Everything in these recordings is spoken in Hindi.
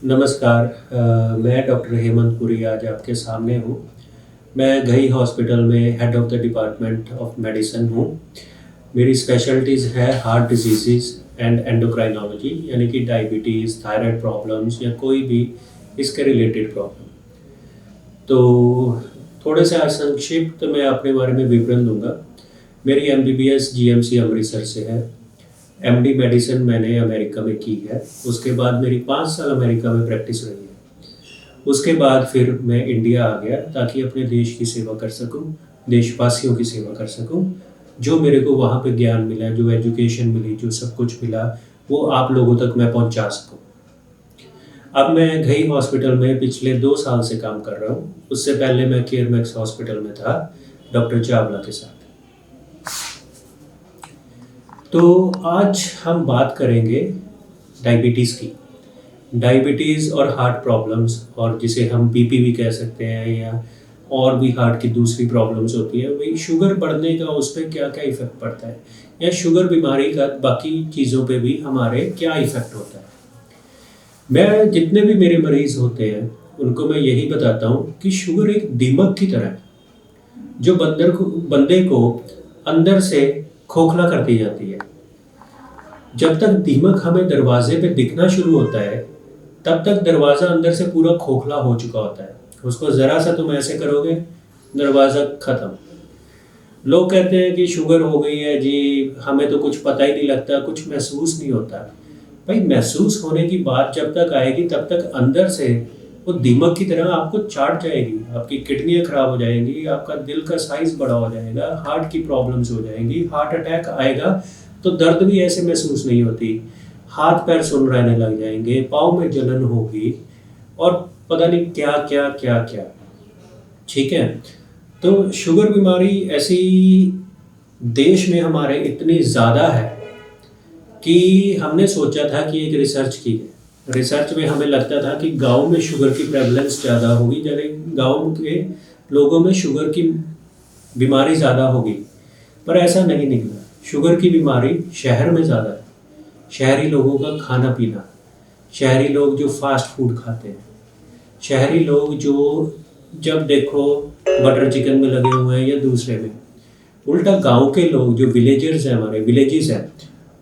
नमस्कार। मैं डॉक्टर हेमंत पुरी आज आपके सामने हूँ। मैं घई हॉस्पिटल में head of the department of medicine हूँ। मेरी स्पेशलिटीज़ है हार्ट डिजीज़ेज़ एंड एंडोक्राइनोलॉजी, यानी कि डायबिटीज़, थायराइड प्रॉब्लम्स या कोई भी इसके रिलेटेड प्रॉब्लम। तो थोड़े से आज संक्षिप्त मैं अपने बारे में विवरण दूंगा। मेरी एमबीबीएस जीएमसी अमृतसर से है। एमडी मेडिसिन मैंने अमेरिका में की है। उसके बाद मेरी 5 साल अमेरिका में प्रैक्टिस रही है। उसके बाद फिर मैं इंडिया आ गया ताकि अपने देश की सेवा कर सकूं, देशवासियों की सेवा कर सकूं। जो मेरे को वहाँ पे ज्ञान मिला, जो एजुकेशन मिली, जो सब कुछ मिला, वो आप लोगों तक मैं पहुँचा सकूं। अब मैं घई हॉस्पिटल में पिछले 2 साल से काम कर रहा हूँ। उससे पहले मैं केयरमैक्स हॉस्पिटल में था, डॉक्टर चावला के साथ। तो आज हम बात करेंगे डायबिटीज़ की। डायबिटीज़ और हार्ट प्रॉब्लम्स, और जिसे हम बीपी भी कह सकते हैं, या और भी हार्ट की दूसरी प्रॉब्लम्स होती है, वही शुगर बढ़ने का उस पर क्या क्या इफ़ेक्ट पड़ता है, या शुगर बीमारी का बाकी चीज़ों पे भी हमारे क्या इफ़ेक्ट होता है। मैं जितने भी मेरे मरीज़ होते हैं उनको मैं यही बताता हूँ कि शुगर एक दीमक की तरह है, जो बंदे को अंदर से खोखला करती जाती है। जब तक दीमक हमें दरवाजे पे दिखना शुरू होता है, तब तक दरवाज़ा अंदर से पूरा खोखला हो चुका होता है। उसको ज़रा सा तुम ऐसे करोगे, दरवाज़ा ख़त्म। लोग कहते हैं कि शुगर हो गई है जी, हमें तो कुछ पता ही नहीं लगता, कुछ महसूस नहीं होता। भाई, महसूस होने की बात जब तक आएगी तब तक अंदर से वो दीमक की तरह आपको चाट जाएगी। आपकी किडनियाँ खराब हो जाएंगी, आपका दिल का साइज़ बड़ा हो जाएगा, हार्ट की प्रॉब्लम्स हो जाएंगी, हार्ट अटैक आएगा तो दर्द भी ऐसे महसूस नहीं होती, हाथ पैर सुन रहने लग जाएंगे, पाँव में जलन होगी, और पता नहीं क्या क्या क्या क्या। ठीक है। तो शुगर बीमारी ऐसी देश में हमारे इतनी ज़्यादा है कि हमने सोचा था कि एक रिसर्च की है। रिसर्च में हमें लगता था कि गांव में शुगर की प्रेवलेंस ज़्यादा होगी, यानी गांव के लोगों में शुगर की बीमारी ज़्यादा होगी, पर ऐसा नहीं निकला। शुगर की बीमारी शहर में ज़्यादा है। शहरी लोगों का खाना पीना, शहरी लोग जो फास्ट फूड खाते हैं, शहरी लोग जो जब देखो बटर चिकन में लगे हुए हैं या दूसरे में। उल्टा गांव के लोग जो विलेजर्स हैं, हमारे विलेजेस हैं,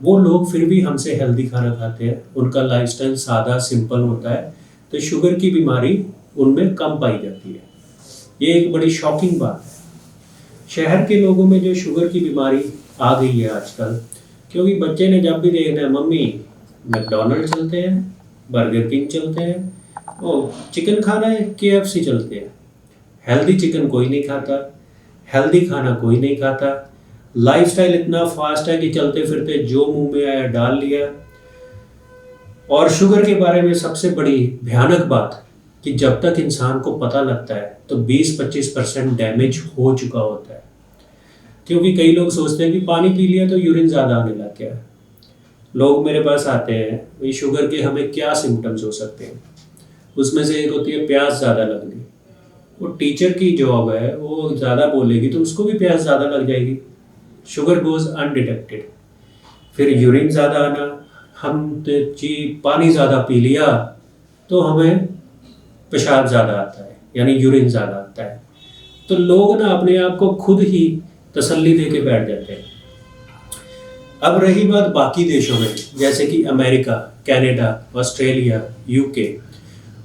वो लोग फिर भी हमसे हेल्दी खाना खाते हैं। उनका लाइफस्टाइल सादा सिंपल होता है, तो शुगर की बीमारी उनमें कम पाई जाती है। ये एक बड़ी शॉकिंग बात है। शहर के लोगों में जो शुगर की बीमारी आ गई है आजकल, क्योंकि बच्चे ने जब भी देखना है, मम्मी मैकडोनल्ड चलते हैं, बर्गर किंग चलते हैं, ओ चिकन खाना है, केएफसी चलते हैं। हेल्दी चिकन कोई नहीं खाता, हेल्दी खाना कोई नहीं खाता। लाइफस्टाइल इतना फास्ट है कि चलते फिरते जो मुंह में आया डाल लिया। और शुगर के बारे में सबसे बड़ी भयानक बात कि जब तक इंसान को पता लगता है तो 20-25% डैमेज हो चुका होता है। क्योंकि कई लोग सोचते हैं कि पानी पी लिया तो यूरिन ज़्यादा आने लग गया। लोग मेरे पास आते हैं, भाई शुगर के हमें क्या सिम्टम्स हो सकते हैं। उसमें से एक होती है प्यास ज़्यादा लगनी। वो टीचर की जॉब है, वो ज़्यादा बोलेगी तो उसको भी प्यास ज़्यादा लग जाएगी। Sugar goes undetected. फिर यूरिन ज़्यादा आना, हम तो जी पानी ज़्यादा पी लिया तो हमें पेशाब ज़्यादा आता है, यानी यूरिन ज़्यादा आता है। तो लोग ना अपने आप को खुद ही तसल्ली दे के बैठ जाते हैं। अब रही बात बाकी देशों में, जैसे कि अमेरिका, कनाडा, ऑस्ट्रेलिया, यूके,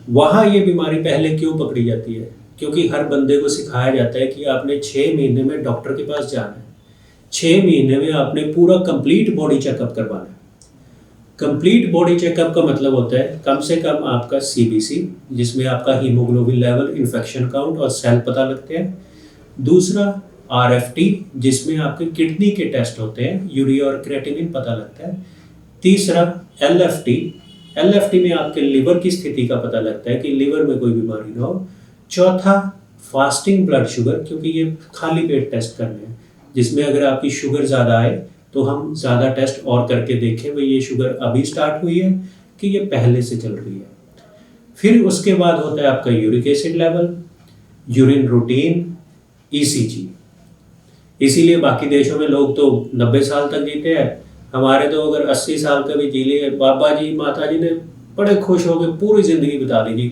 वहाँ ये बीमारी पहले क्यों पकड़ी जाती है? क्योंकि हर बंदे को सिखाया जाता है कि आपने 6 महीने में डॉक्टर के पास जाना है। 6 महीने में आपने पूरा कंप्लीट बॉडी चेकअप करवाना है। कंप्लीट बॉडी चेकअप का मतलब होता है कम से कम आपका सीबीसी, जिसमें आपका हीमोग्लोबिन लेवल, इन्फेक्शन काउंट और सेल पता लगते हैं। दूसरा आरएफटी, जिसमें आपके किडनी के टेस्ट होते हैं, यूरिया और क्रेटिनिन पता लगता है। तीसरा एलएफटी, एलएफटी में आपके लिवर की स्थिति का पता लगता है कि लिवर में कोई बीमारी ना हो। चौथा फास्टिंग ब्लड शुगर, क्योंकि ये खाली पेट टेस्ट करने हैं, जिसमें अगर आपकी शुगर ज़्यादा आए तो हम ज़्यादा टेस्ट और करके देखें भाई ये शुगर अभी स्टार्ट हुई है कि ये पहले से चल रही है। फिर उसके बाद होता है आपका uric acid level, urine routine, ECG. इसीलिए बाकी देशों में लोग तो 90 साल तक जीते हैं, हमारे तो अगर 80 साल का भी जी लिए, बाबा जी माता जी ने बड़े खुश हो गए, पूरी ज़िंदगी बिता दी जी।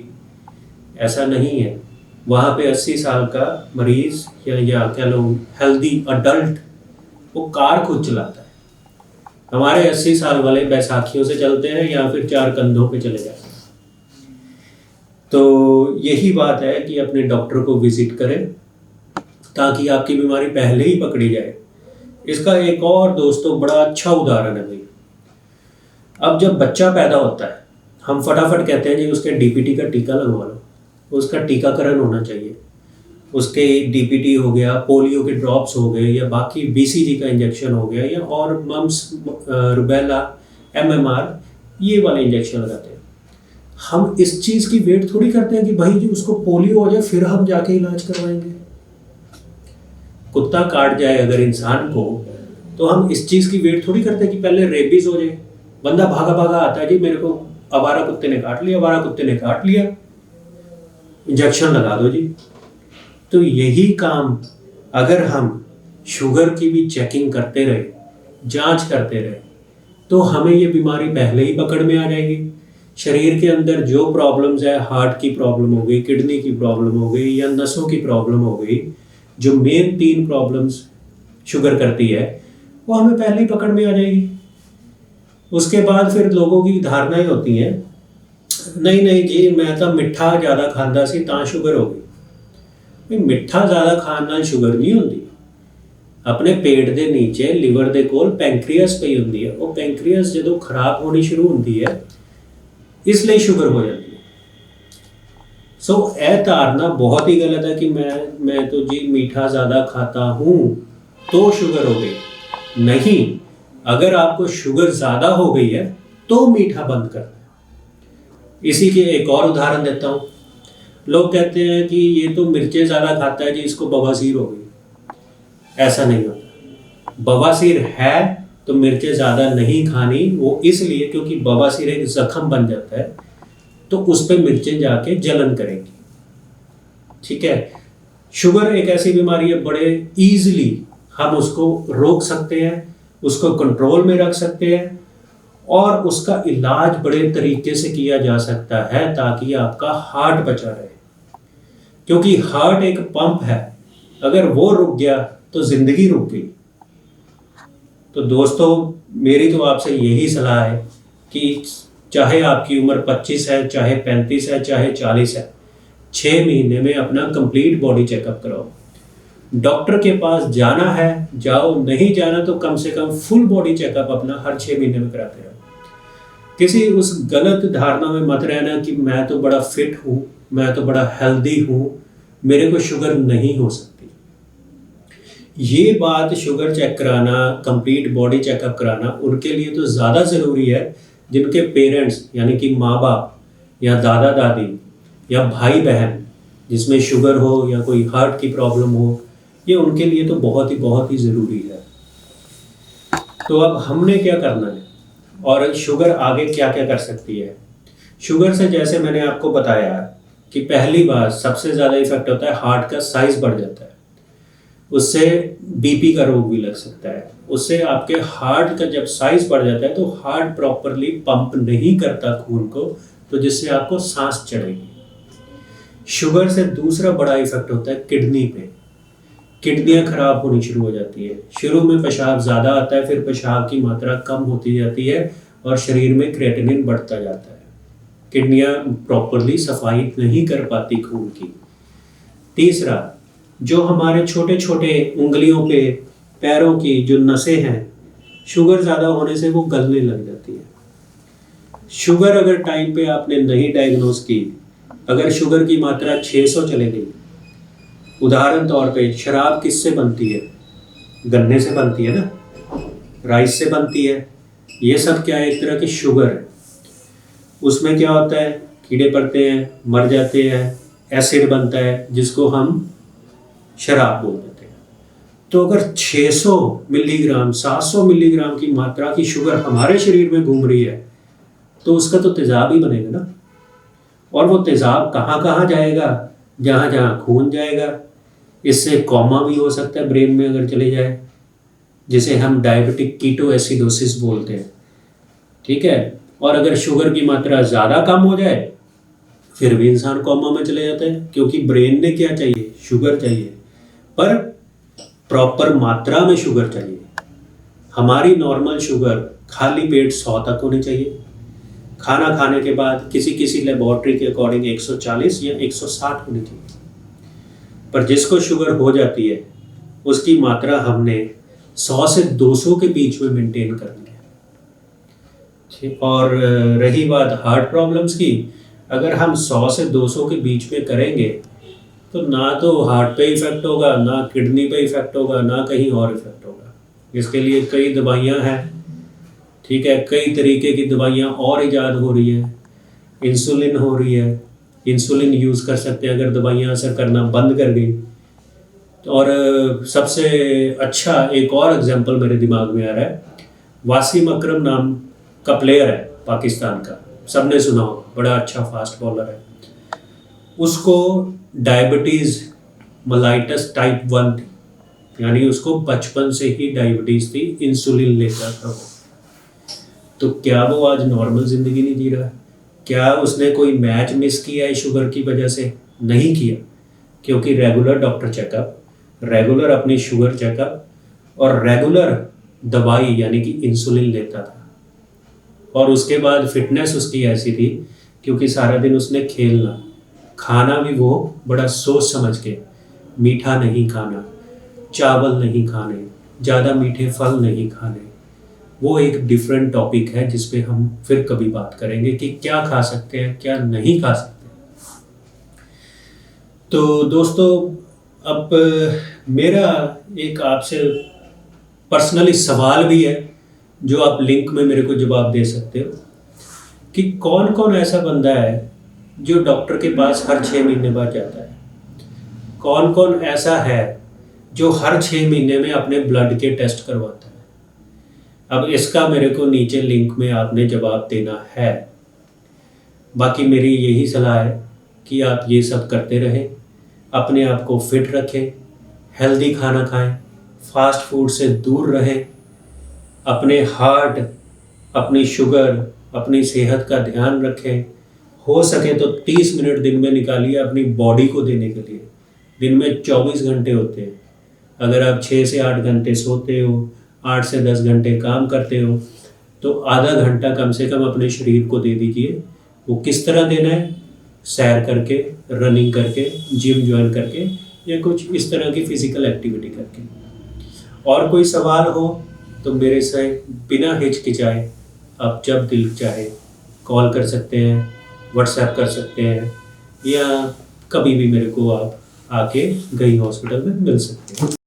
ऐसा नहीं है। वहाँ पे 80 साल का मरीज़ या कह लो हेल्दी अडल्ट वो कार खुद चलाता है। हमारे 80 साल वाले बैसाखियों से चलते हैं या फिर 4 कंधों पे चले जाते हैं। तो यही बात है कि अपने डॉक्टर को विजिट करें ताकि आपकी बीमारी पहले ही पकड़ी जाए। इसका एक और दोस्तों बड़ा अच्छा उदाहरण है भाई। अब जब बच्चा पैदा होता है, हम फटाफट कहते हैं जी उसके डीपीटी का टीका लगवा लो, उसका टीकाकरण होना चाहिए। उसके डीपीटी हो गया, पोलियो के ड्रॉप्स हो गए, या बाकी बीसीजी का इंजेक्शन हो गया, या और मम्स, रुबेला, एमएमआर, ये वाले इंजेक्शन लगाते हैं। हम इस चीज़ की वेट थोड़ी करते हैं कि भाई जी उसको पोलियो हो जाए फिर हम जाके इलाज करवाएंगे। कुत्ता काट जाए अगर इंसान को, तो हम इस चीज़ की वेट थोड़ी करते हैं कि पहले रेबीज हो जाए। बंदा भागा भागा आता है जी, मेरे को आवारा कुत्ते ने काट लिया, आवारा कुत्ते ने काट लिया, इंजेक्शन लगा दो जी। तो यही काम अगर हम शुगर की भी चेकिंग करते रहे, जांच करते रहे, तो हमें ये बीमारी पहले ही पकड़ में आ जाएगी। शरीर के अंदर जो प्रॉब्लम्स है, हार्ट की प्रॉब्लम हो गई, किडनी की प्रॉब्लम हो गई, या नसों की प्रॉब्लम हो गई, जो मेन 3 प्रॉब्लम्स शुगर करती है, वो हमें पहले ही पकड़ में आ जाएगी। उसके बाद फिर लोगों की धारणाएं होती हैं, नहीं नहीं जी मैं तो मिठा ज़्यादा खांदा सी तां शुगर हो गई। मिठा ज़्यादा खाण नाल शुगर नहीं होती। अपने पेट के नीचे लिवर के कोल पैंक्रीअस पई होंदी है। वो पैंक्रीअस जो खराब होनी शुरू होती है, इसलिए शुगर हो जाती है। सो यह धारणा बहुत ही गलत है कि मैं तो जी मीठा ज़्यादा खाता हूँ तो शुगर हो गई। नहीं, अगर आपको शुगर ज़्यादा हो गई है तो मीठा बंद करना है। इसी के एक और उदाहरण देता हूँ। लोग कहते हैं कि ये तो मिर्चें ज़्यादा खाता है जी, इसको बवासीर हो गई। ऐसा नहीं होता। बवासीर है तो मिर्चें ज़्यादा नहीं खानी, वो इसलिए क्योंकि बवासीर एक जख्म बन जाता है, तो उस पर मिर्चें जाके जलन करेंगी। ठीक है। शुगर एक ऐसी बीमारी है, बड़े ईजिली हम उसको रोक सकते हैं, उसको कंट्रोल में रख सकते हैं, और उसका इलाज बड़े तरीके से किया जा सकता है ताकि आपका हार्ट बचा रहे। क्योंकि हार्ट एक पंप है, अगर वो रुक गया तो जिंदगी रुक गई। तो दोस्तों मेरी तो आपसे यही सलाह है कि चाहे आपकी उम्र 25 है, चाहे 35 है, चाहे 40 है, 6 महीने में अपना कंप्लीट बॉडी चेकअप कराओ। डॉक्टर के पास जाना है जाओ, नहीं जाना तो कम से कम फुल बॉडी चेकअप अपना हर 6 महीने में कराते रहो। किसी उस गलत धारणा में मत रहना कि मैं तो बड़ा फिट हूँ, मैं तो बड़ा हेल्दी हूँ, मेरे को शुगर नहीं हो सकती। ये बात शुगर चेक कराना, कंप्लीट बॉडी चेकअप कराना उनके लिए तो ज़्यादा ज़रूरी है जिनके पेरेंट्स यानी कि माँ बाप या दादा दादी या भाई बहन जिसमें शुगर हो या कोई हार्ट की प्रॉब्लम हो, ये उनके लिए तो बहुत ही ज़रूरी है। तो अब हमने क्या करना है और शुगर आगे क्या क्या कर सकती है। शुगर से जैसे मैंने आपको बताया कि पहली बात सबसे ज़्यादा इफेक्ट होता है, हार्ट का साइज़ बढ़ जाता है, उससे बीपी का रोग भी लग सकता है। उससे आपके हार्ट का जब साइज बढ़ जाता है तो हार्ट प्रॉपरली पंप नहीं करता खून को, तो जिससे आपको सांस चढ़ेगी। शुगर से दूसरा बड़ा इफेक्ट होता है किडनी पे। किडनियां खराब होनी शुरू हो जाती है। शुरू में पेशाब ज़्यादा आता है, फिर पेशाब की मात्रा कम होती जाती है और शरीर में क्रिएटिनिन बढ़ता जाता है। किडनियां प्रॉपरली सफाई नहीं कर पाती खून की। तीसरा, जो हमारे छोटे छोटे उंगलियों पे, पैरों की जो नसें हैं, शुगर ज़्यादा होने से वो गलने लग जाती है। शुगर अगर टाइम पे आपने नहीं डायग्नोस की, अगर शुगर की मात्रा 600 चले गई, उदाहरण तौर पे शराब किससे बनती है? गन्ने से बनती है ना, राइस से बनती है। ये सब क्या है? एक तरह की शुगर है। उसमें क्या होता है? कीड़े पड़ते हैं, मर जाते हैं, एसिड बनता है जिसको हम शराब बोल देते हैं। तो अगर 600 मिलीग्राम, 700 मिलीग्राम की मात्रा की शुगर हमारे शरीर में घूम रही है, तो उसका तो तेजाब ही बनेगा ना। और वो तेजाब कहाँ कहाँ जाएगा? जहाँ जहाँ खून जाएगा। इससे कोमा भी हो सकता है ब्रेन में अगर चले जाए, जिसे हम डायबिटिक कीटो एसिडोसिस बोलते हैं। ठीक है। और अगर शुगर की मात्रा ज़्यादा कम हो जाए फिर भी इंसान कोमा में चले जाता है, क्योंकि ब्रेन ने क्या चाहिए, शुगर चाहिए, पर प्रॉपर मात्रा में शुगर चाहिए। हमारी नॉर्मल शुगर खाली पेट 100 तक होनी चाहिए। खाना खाने के बाद किसी किसी लेबोरेटरी के अकॉर्डिंग 140 या 160 होनी चाहिए। पर जिसको शुगर हो जाती है उसकी मात्रा हमने 100 से 200 के बीच में मेंटेन करनी है। ठीक। और रही बात हार्ट प्रॉब्लम्स की, अगर हम 100 से 200 के बीच में करेंगे तो ना तो हार्ट पे इफेक्ट होगा, ना किडनी पे इफेक्ट होगा, ना कहीं और इफेक्ट होगा। इसके लिए कई दवाइयाँ हैं, ठीक है, कई तरीके की दवाइयाँ और इजाद हो रही है, इंसुलिन हो रही है, इंसुलिन यूज़ कर सकते हैं अगर दवाइयाँ असर करना बंद कर गई। और सबसे अच्छा एक और एग्जांपल मेरे दिमाग में आ रहा है, वासिम अकरम नाम का प्लेयर है पाकिस्तान का, सबने सुना हो, बड़ा अच्छा फास्ट बॉलर है। उसको डायबिटीज़ मेलाइटस टाइप 1 थी, यानी उसको बचपन से ही डायबिटीज़ थी, इंसुलिन लेता था वो। तो क्या वो आज नॉर्मल ज़िंदगी नहीं जी रहा है? क्या उसने कोई मैच मिस किया है शुगर की वजह से? नहीं किया, क्योंकि रेगुलर डॉक्टर चेकअप, रेगुलर अपनी शुगर चेकअप और रेगुलर दवाई यानी कि इंसुलिन लेता था। और उसके बाद फिटनेस उसकी ऐसी थी, क्योंकि सारा दिन उसने खेलना, खाना भी वो बड़ा सोच समझ के, मीठा नहीं खाना, चावल नहीं खाने, ज़्यादा मीठे फल नहीं खाने। वो एक डिफरेंट टॉपिक है जिस पे हम फिर कभी बात करेंगे कि क्या खा सकते हैं, क्या नहीं खा सकते। तो दोस्तों, अब मेरा एक आपसे पर्सनली सवाल भी है जो आप लिंक में मेरे को जवाब दे सकते हो, कि कौन कौन ऐसा बंदा है जो डॉक्टर के पास हर 6 महीने बाद जाता है? कौन कौन ऐसा है जो हर 6 महीने में अपने ब्लड के टेस्ट करवाता है? अब इसका मेरे को नीचे लिंक में आपने जवाब देना है। बाकी मेरी यही सलाह है कि आप ये सब करते रहें, अपने आप को फिट रखें, हेल्दी खाना खाएं, फास्ट फूड से दूर रहें, अपने हार्ट, अपनी शुगर, अपनी सेहत का ध्यान रखें। हो सके तो 30 मिनट दिन में निकालिए अपनी बॉडी को देने के लिए। दिन में 24 घंटे होते हैं, अगर आप 6 से 8 घंटे सोते हो, 8 से 10 घंटे काम करते हो, तो आधा घंटा कम से कम अपने शरीर को दे दीजिए। वो किस तरह देना है? सैर करके, रनिंग करके, जिम ज्वाइन करके, या कुछ इस तरह की फिजिकल एक्टिविटी करके। और कोई सवाल हो तो मेरे से बिना हिचकिचाए आप जब दिल चाहे कॉल कर सकते हैं, व्हाट्सएप कर सकते हैं, या कभी भी मेरे को आप आके गई हॉस्पिटल में मिल सकते हैं।